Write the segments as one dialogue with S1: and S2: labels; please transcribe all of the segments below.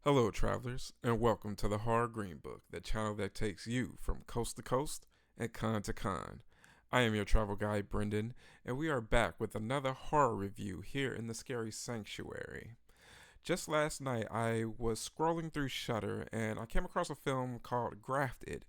S1: Hello, travelers, and welcome to the Horror Green Book, the channel that takes you from coast to coast and con to con. I am your travel guide, Brendan, and we are back with another horror review here in the Scary Sanctuary. Just last night, I was scrolling through Shudder and I came across a film called Grafted.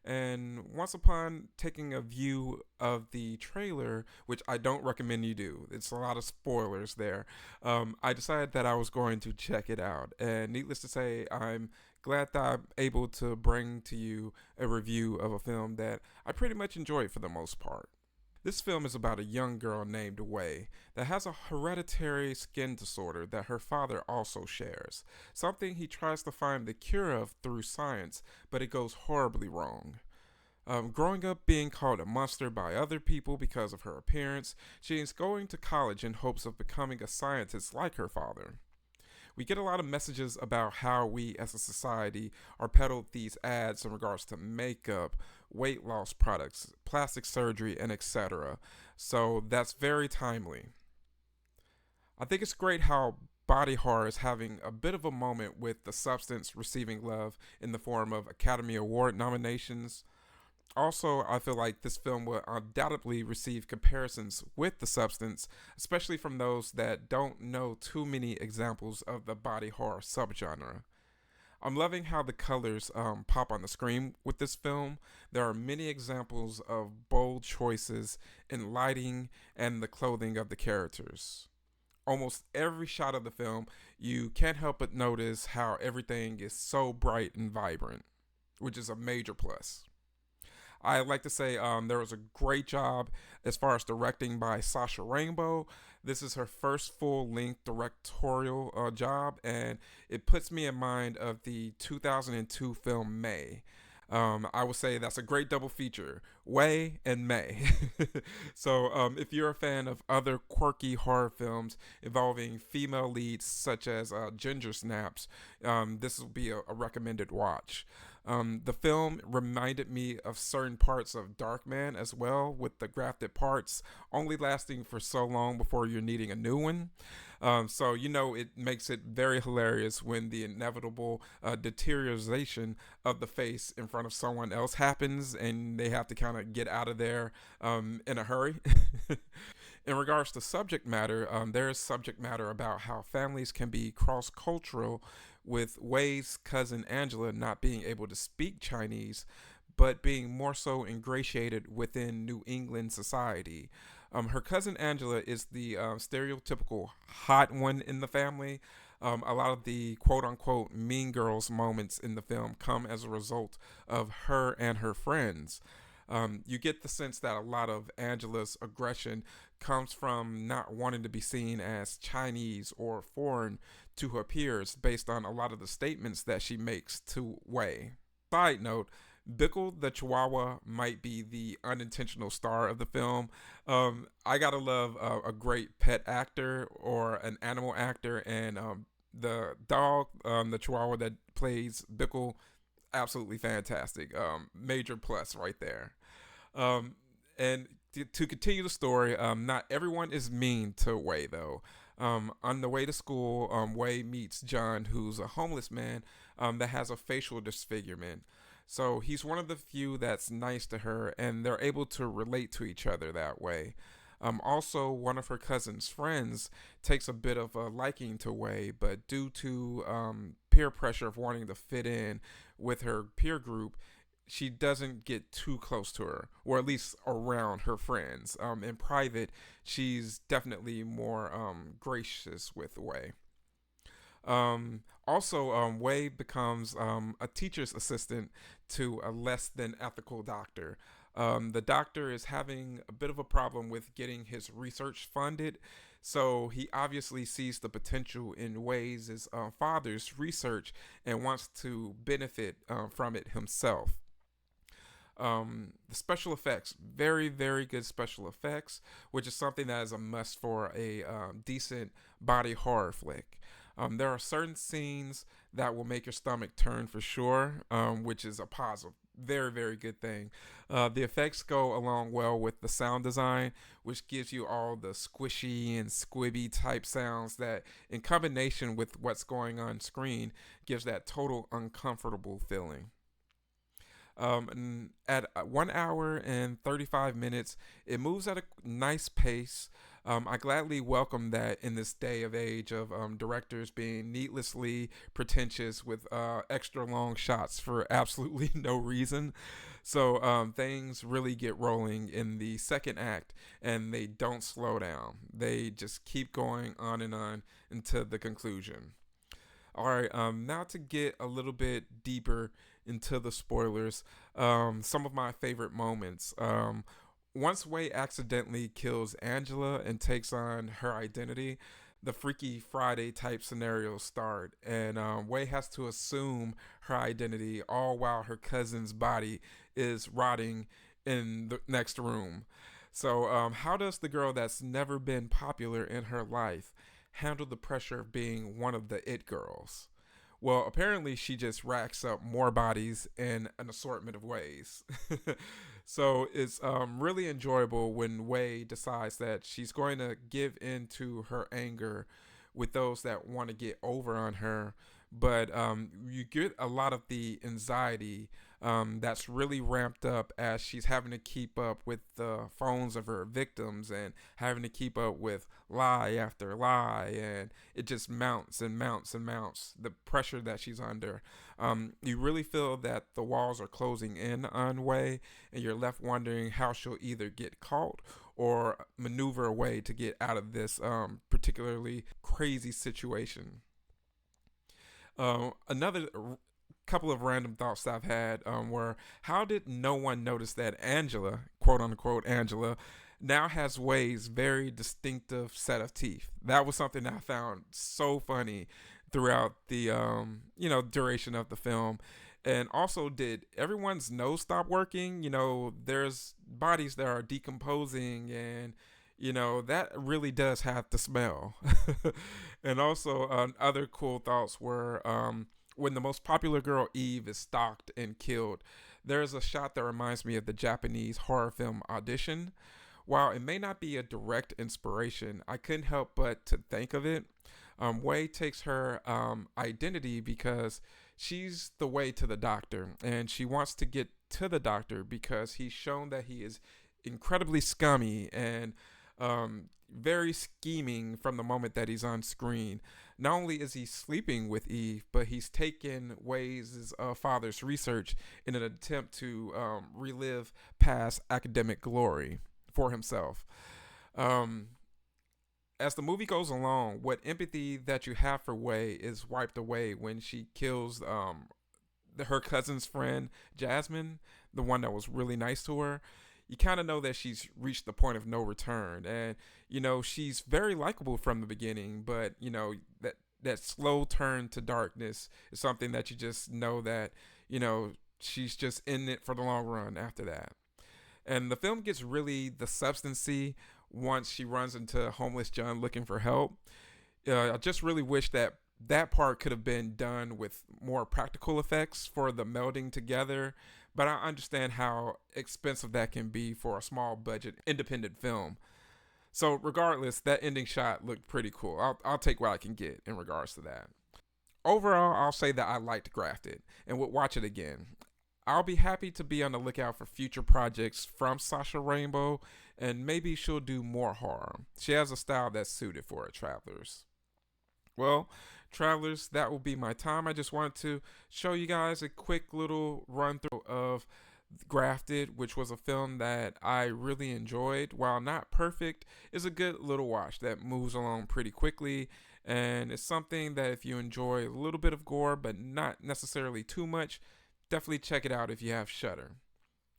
S1: And once upon taking a view of the trailer, which I don't recommend you do, it's a lot of spoilers there, I decided that I was going to check it out. And needless to say, I'm glad that I'm able to bring to you a review of a film that I pretty much enjoyed for the most part. This film is about a young girl named Wei that has a hereditary skin disorder that her father also shares, something he tries to find the cure of through science, but it goes horribly wrong. Growing up being called a monster by other people because of her appearance, she is going to college in hopes of becoming a scientist like her father. We get a lot of messages about how we as a society are peddled these ads in regards to makeup, weight loss products, plastic surgery, and etc. So that's very timely. I think it's great how body horror is having a bit of a moment with the substance receiving love in the form of Academy Award nominations. Also, I feel like this film will undoubtedly receive comparisons with The Substance, especially from those that don't know too many examples of the body horror subgenre. I'm loving how the colors pop on the screen with this film. There are many examples of bold choices in lighting and the clothing of the characters. Almost every shot of the film, you can't help but notice how everything is so bright and vibrant, which is a major plus. I like to say there was a great job as far as directing by Sasha Rainbow. This is her first full length directorial job, and it puts me in mind of the 2002 film May. I would say that's a great double feature, Way and May. So, if you're a fan of other quirky horror films involving female leads such as Ginger Snaps, this will be a recommended watch. The film reminded me of certain parts of Darkman as well, with the grafted parts only lasting for so long before you're needing a new one. So it makes it very hilarious when the inevitable deterioration of the face in front of someone else happens and they have to kind of get out of there in a hurry. In regards to subject matter, there is subject matter about how families can be cross cultural, with Wei's cousin Angela not being able to speak Chinese, but being more so ingratiated within New England society. Her cousin Angela is the stereotypical hot one in the family. A lot of the quote unquote mean girls moments in the film come as a result of her and her friends. You get the sense that a lot of Angela's aggression comes from not wanting to be seen as Chinese or foreign to her peers based on a lot of the statements that she makes to Wei. Side note, Bickle the Chihuahua might be the unintentional star of the film. I gotta love a great pet actor or an animal actor, and the dog, the Chihuahua that plays Bickle, absolutely fantastic. Major plus right there. Um, and to continue the story, not everyone is mean to Wei though. On the way to school, Wei meets John, who's a homeless man that has a facial disfigurement. So he's one of the few that's nice to her, and they're able to relate to each other that way. Also, one of her cousin's friends takes a bit of a liking to Wei, but due to peer pressure of wanting to fit in with her peer group, she doesn't get too close to her, or at least around her friends. In private, she's definitely more gracious with Wei. Wei becomes a teacher's assistant to a less than ethical doctor. The doctor is having a bit of a problem with getting his research funded, so he obviously sees the potential in Wei's father's research and wants to benefit from it himself. The special effects, very, very good special effects, which is something that is a must for a decent body horror flick. There are certain scenes that will make your stomach turn for sure, which is a positive. very, very good thing. The effects go along well with the sound design, which gives you all the squishy and squibby type sounds that, in combination with what's going on screen, gives that total uncomfortable feeling. And at 1 hour and 35 minutes, it moves at a nice pace. I gladly welcome that in this day of age of directors being needlessly pretentious with extra long shots for absolutely no reason. So things really get rolling in the second act and they don't slow down. They just keep going on until the conclusion. All right, now to get a little bit deeper into the spoilers, some of my favorite moments. Once Wei accidentally kills Angela and takes on her identity, the Freaky Friday type scenarios start, and Wei has to assume her identity all while her cousin's body is rotting in the next room. So, how does the girl that's never been popular in her life handle the pressure of being one of the it girls? Well, apparently she just racks up more bodies in an assortment of ways. So it's really enjoyable when Wei decides that she's going to give in to her anger with those that want to get over on her. But you get a lot of the anxiety that's really ramped up as she's having to keep up with the phones of her victims and having to keep up with lie after lie. And it just mounts and mounts and mounts the pressure that she's under. You really feel that the walls are closing in on Wei, and you're left wondering how she'll either get caught or maneuver away to get out of this particularly crazy situation. Another couple of random thoughts I've had were, how did no one notice that Angela, quote unquote Angela, now has Wei's very distinctive set of teeth? That was something that I found so funny throughout the duration of the film. And also, did everyone's nose stop working? There's bodies that are decomposing, and that really does have to smell. And also, other cool thoughts were when the most popular girl Eve is stalked and killed. There's a shot that reminds me of the Japanese horror film Audition. While it may not be a direct inspiration, I couldn't help but to think of it. Wei takes her identity because she's the way to the doctor, and she wants to get to the doctor because he's shown that he is incredibly scummy and very scheming from the moment that he's on screen. Not only is he sleeping with Eve, but he's taken Wei's father's research in an attempt to relive past academic glory for himself. Um, as the movie goes along, what empathy that you have for Wei is wiped away when she kills her cousin's friend, Jasmine, the one that was really nice to her. You kind of know that she's reached the point of no return, and she's very likable from the beginning, but that slow turn to darkness is something that you just know that she's just in it for the long run after that. And the film gets really the substancy once she runs into homeless John looking for help. I just really wish that that part could have been done with more practical effects for the melding together, but I understand how expensive that can be for a small budget independent film. So regardless, that ending shot looked pretty cool. I'll take what I can get in regards to that. Overall, I'll say that I liked Grafted and would watch it again. I'll be happy to be on the lookout for future projects from Sasha Rainbow, and maybe she'll do more horror. She has a style that's suited for it, travelers. Well, travelers, that will be my time. I just wanted to show you guys a quick little run through of Grafted, which was a film that I really enjoyed. While not perfect, is a good little watch that moves along pretty quickly, and it's something that if you enjoy a little bit of gore but not necessarily too much, definitely check it out if you have Shudder.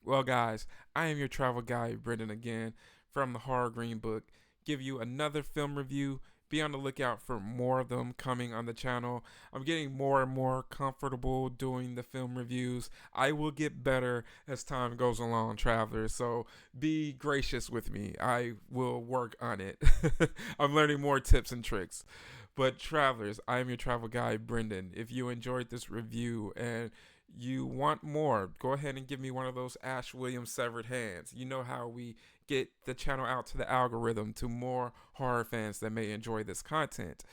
S1: Well, guys, I am your travel guide, Brendan, again from the Horror Green Book. Give you another film review. Be on the lookout for more of them coming on the channel. I'm getting more and more comfortable doing the film reviews. I will get better as time goes along, travelers. So be gracious with me. I will work on it. I'm learning more tips and tricks. But travelers, I am your travel guide, Brendan. If you enjoyed this review and you want more, go ahead and give me one of those Ash Williams severed hands. You know how we get the channel out to the algorithm to more horror fans that may enjoy this content.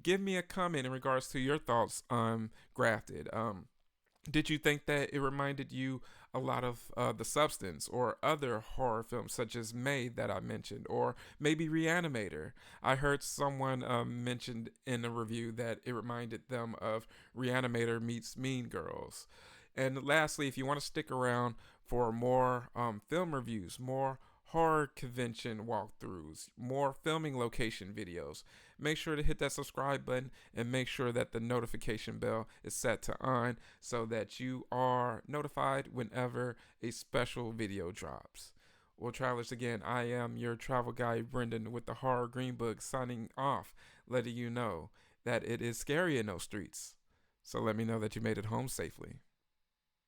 S1: Give me a comment in regards to your thoughts on Grafted. Did you think that it reminded you a lot of The Substance or other horror films such as May that I mentioned, or maybe Reanimator? I heard someone mentioned in a review that it reminded them of Reanimator meets Mean Girls. And lastly, if you want to stick around for more film reviews, more horror convention walkthroughs, more filming location videos, make sure to hit that subscribe button and make sure that the notification bell is set to on so that you are notified whenever a special video drops. Well, travelers, again, I am your travel guide, Brendan, with the Horror Green Book, signing off, letting you know that it is scary in those streets. So let me know that you made it home safely.